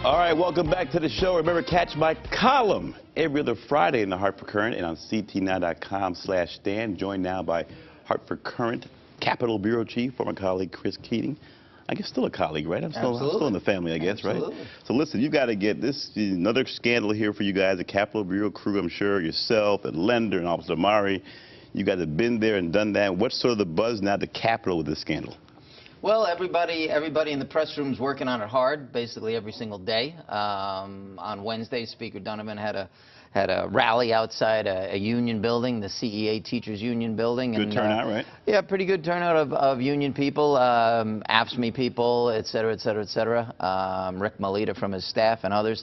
All right, welcome back to the show. Remember, catch my column every other Friday in the Hartford Courant and on ct9.com/stand. Joined now by Hartford Courant Capitol Bureau Chief, former colleague Chris Keating. I guess still a colleague, right? I'm still in the family, I guess, Absolutely. right? So listen, you got to get this, another scandal here for you guys, the Capitol Bureau crew, I'm sure, yourself and Lender and Officer Amari. You guys have been there and done that. What's sort of the buzz now at the Capitol with this scandal? Well, everybody in the press room's working on it hard, basically every single day. On Wednesday, Speaker Donovan had a rally outside a union building, the CEA Teachers Union building. Good turnout, right? Yeah, pretty good turnout of union people, AFSCME people, et cetera, et cetera, et cetera. Rick Melita from his staff and others.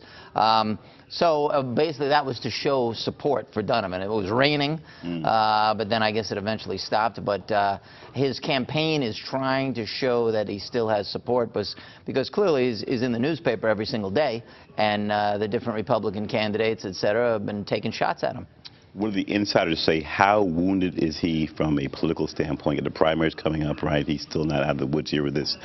So basically that was to show support for Donovan. It was raining, but then I guess it eventually stopped. But his campaign is trying to show that he still has support, because clearly he's in the newspaper every single day, and the different Republican candidates, et cetera, have been taking shots at him. What do the insiders say? How wounded is he from a political standpoint? The primary's coming up, right? He's still not out of the woods here with this.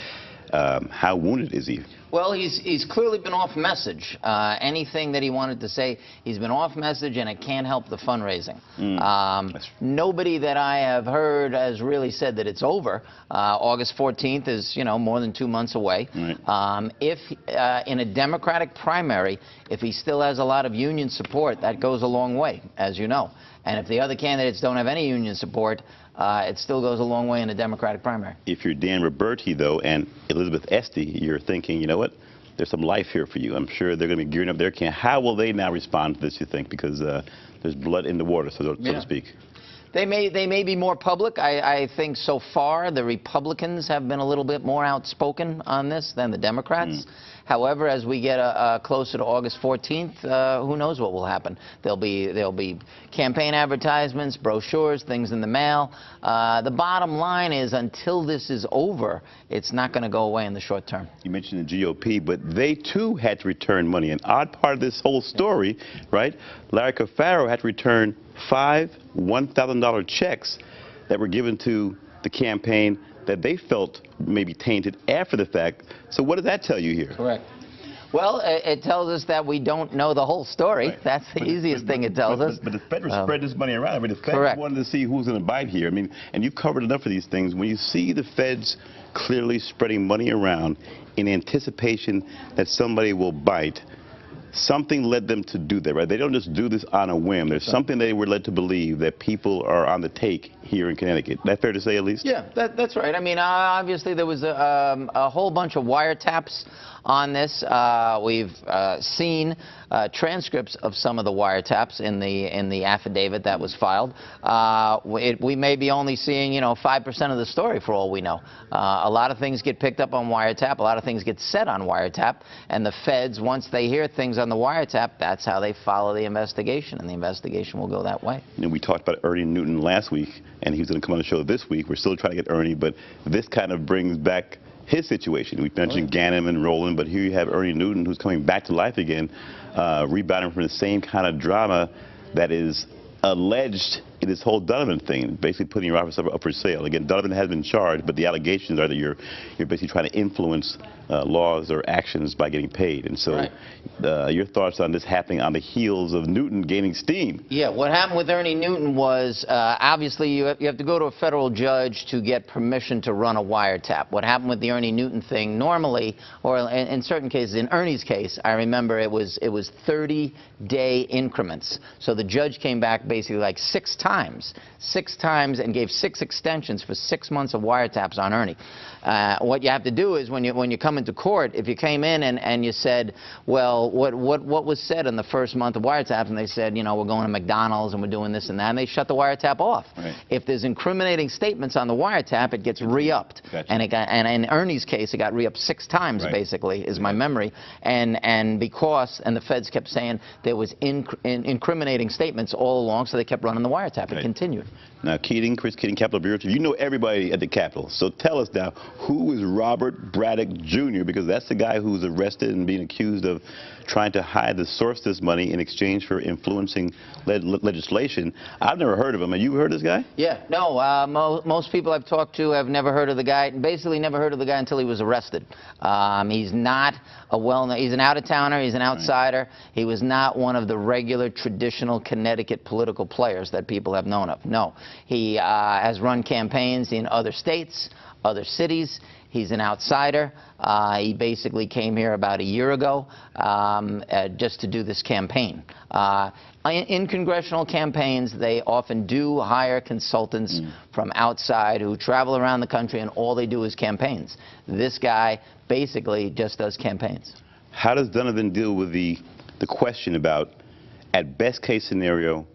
How wounded is he? Well, he's clearly been off message. Anything that he wanted to say, he's been off message, and it can't help the fundraising. Nobody that I have heard has really said that it's over. August 14th is, more than 2 months away. Right. If in a Democratic primary, if he still has a lot of union support, that goes a long way, as you know. And if the other candidates don't have any union support, it still goes a long way in the Democratic primary. If you're Dan Roberti, though, and Elizabeth Esty, you're thinking, you know what, there's some life here for you. I'm sure they're going to be gearing up their camp. How will they now respond to this, you think? Because there's blood in the water, so to speak. They may be more public. I think so far the Republicans have been a little bit more outspoken on this than the Democrats. However, as we get closer to August 14th, who knows what will happen? There'll be campaign advertisements, brochures, things in the mail. The bottom line is, until this is over, it's not going to go away in the short term. You mentioned the GOP, but they too had to return money. An odd part of this whole story, right? Larry Cafaro had to return 5 $1,000 checks that were given to the campaign that they felt maybe tainted after the fact. So what does that tell you here? Correct. Well, it tells us that we don't know the whole story. Right. That's the easiest thing it tells us. But the Fed spread this money around. I mean, the Fed wanted to see who's going to bite here. I mean, and you've covered enough of these things. When you see the Feds clearly spreading money around in anticipation that somebody will bite, something led them to do that, right? They don't just do this on a whim. There's something they were led to believe that people are on the take here in Connecticut. Is that fair to say, at least? Yeah, that's right. I mean, obviously there was a whole bunch of wiretaps on this. We've seen transcripts of some of the wiretaps in the affidavit that was filed. We may be only seeing 5% of the story for all we know. A lot of things get picked up on wiretap. A lot of things get said on wiretap, and the feds, once they hear things on the wiretap, that's how they follow the investigation, and the investigation will go that way. We talked about Ernie Newton last week, and he was going to come on the show this week. We're still trying to get Ernie, but this kind of brings back his situation. We mentioned Ganim and Rowland, but here you have Ernie Newton, who's coming back to life again, rebounding from the same kind of drama that is alleged in this whole Donovan thing, basically putting your office up for sale. Again, Donovan has been charged, but the allegations are that you're basically trying to influence laws or actions by getting paid. And so your thoughts on this happening on the heels of Newton gaining steam? Yeah, what happened with Ernie Newton was, obviously you have to go to a federal judge to get permission to run a wiretap. What happened with the Ernie Newton thing, normally, or in certain cases, in Ernie's case, I remember it was 30-day increments. So the judge came back basically like 6 times and gave 6 extensions for 6 months of wiretaps on Ernie. What you have to do is when you come into court, if you came in and you said, well, what was said in the first month of wiretaps, and they said, we're going to McDonald's and we're doing this and that, and they shut the wiretap off. Right. If there's incriminating statements on the wiretap, it gets re-upped. Gotcha. And in Ernie's case, it got re-upped 6 times, basically, is my memory. And the feds kept saying there was incriminating statements all along, so they kept running the wiretap. wiretap. It Right. continued. Now, Keating, Chris Keating, Capitol Bureau Chief, you know everybody at the Capitol. So tell us now, who is Robert Braddock Jr.? Because that's the guy who's arrested and being accused of trying to hide the source of this money in exchange for influencing legislation. I've never heard of him. Have you heard of this guy? Yeah, no, most people I've talked to have never heard of the guy, basically never heard of the guy until he was arrested. He's not a well-known, he's an out-of-towner, he's an outsider. He was not one of the regular, traditional Connecticut political players that people have known of. No, he has run campaigns in other states, other cities. He's an outsider. He basically came here about a year ago just to do this campaign. In congressional campaigns, they often do hire consultants from outside who travel around the country, and all they do is campaigns. This guy basically just does campaigns. How does Donovan deal with the question about, at best case scenario,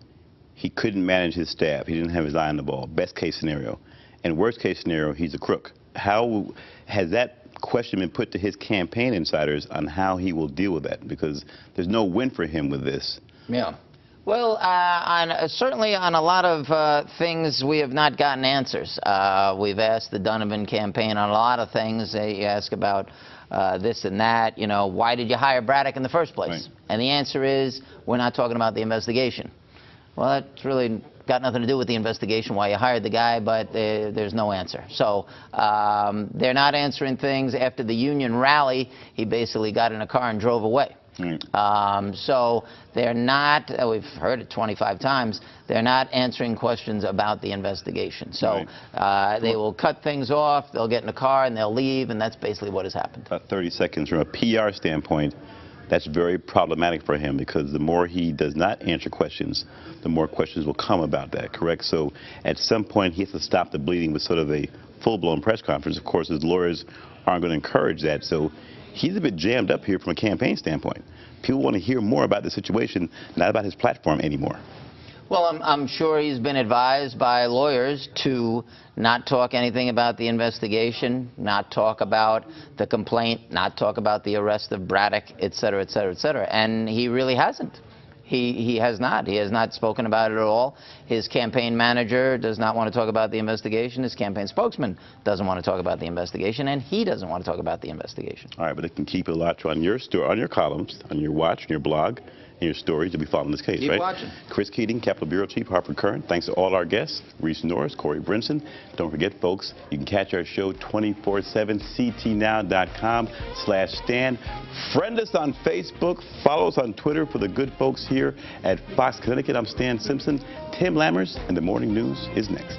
he couldn't manage his staff, he didn't have his eye on the ball, best case scenario, and worst case scenario, he's a crook? How has that question been put to his campaign insiders on how he will deal with that? Because there's no win for him with this. Yeah. Well, certainly on a lot of things, we have not gotten answers. We've asked the Donovan campaign on a lot of things. They ask about this and that. You know, why did you hire Braddock in the first place? Right. And the answer is, we're not talking about the investigation. Well, that's really got nothing to do with the investigation, why you hired the guy, but there's no answer. So they're not answering things. After the union rally, he basically got in a car and drove away. So they're not, we've heard it 25 times, they're not answering questions about the investigation. So they will cut things off, they'll get in a car and they'll leave, and that's basically what has happened. About 30 seconds. From a PR standpoint, that's very problematic for him, because the more he does not answer questions, the more questions will come about that, correct? So at some point, he has to stop the bleeding with sort of a full-blown press conference. Of course, his lawyers aren't going to encourage that. So he's a bit jammed up here from a campaign standpoint. People want to hear more about the situation, not about his platform anymore. Well, I'm sure he's been advised by lawyers to not talk anything about the investigation, not talk about the complaint, not talk about the arrest of Braddock, et cetera, et cetera, et cetera. And he really hasn't. He has not. He has not spoken about it at all. His campaign manager does not want to talk about the investigation. His campaign spokesman doesn't want to talk about the investigation, and he doesn't want to talk about the investigation. All right, but it can keep a lot on your story, on your columns, on your watch, on your blog, and your stories to be following this case, Keep right? watching. Chris Keating, Capitol Bureau Chief, Hartford Courant. Thanks to all our guests, Reese Norris, Corey Brinson. Don't forget, folks, you can catch our show 24/7, ctnow.com/Stan. Friend us on Facebook. Follow us on Twitter for the good folks here at Fox Connecticut. I'm Stan Simpson. Tim Lammers, and the morning news is next.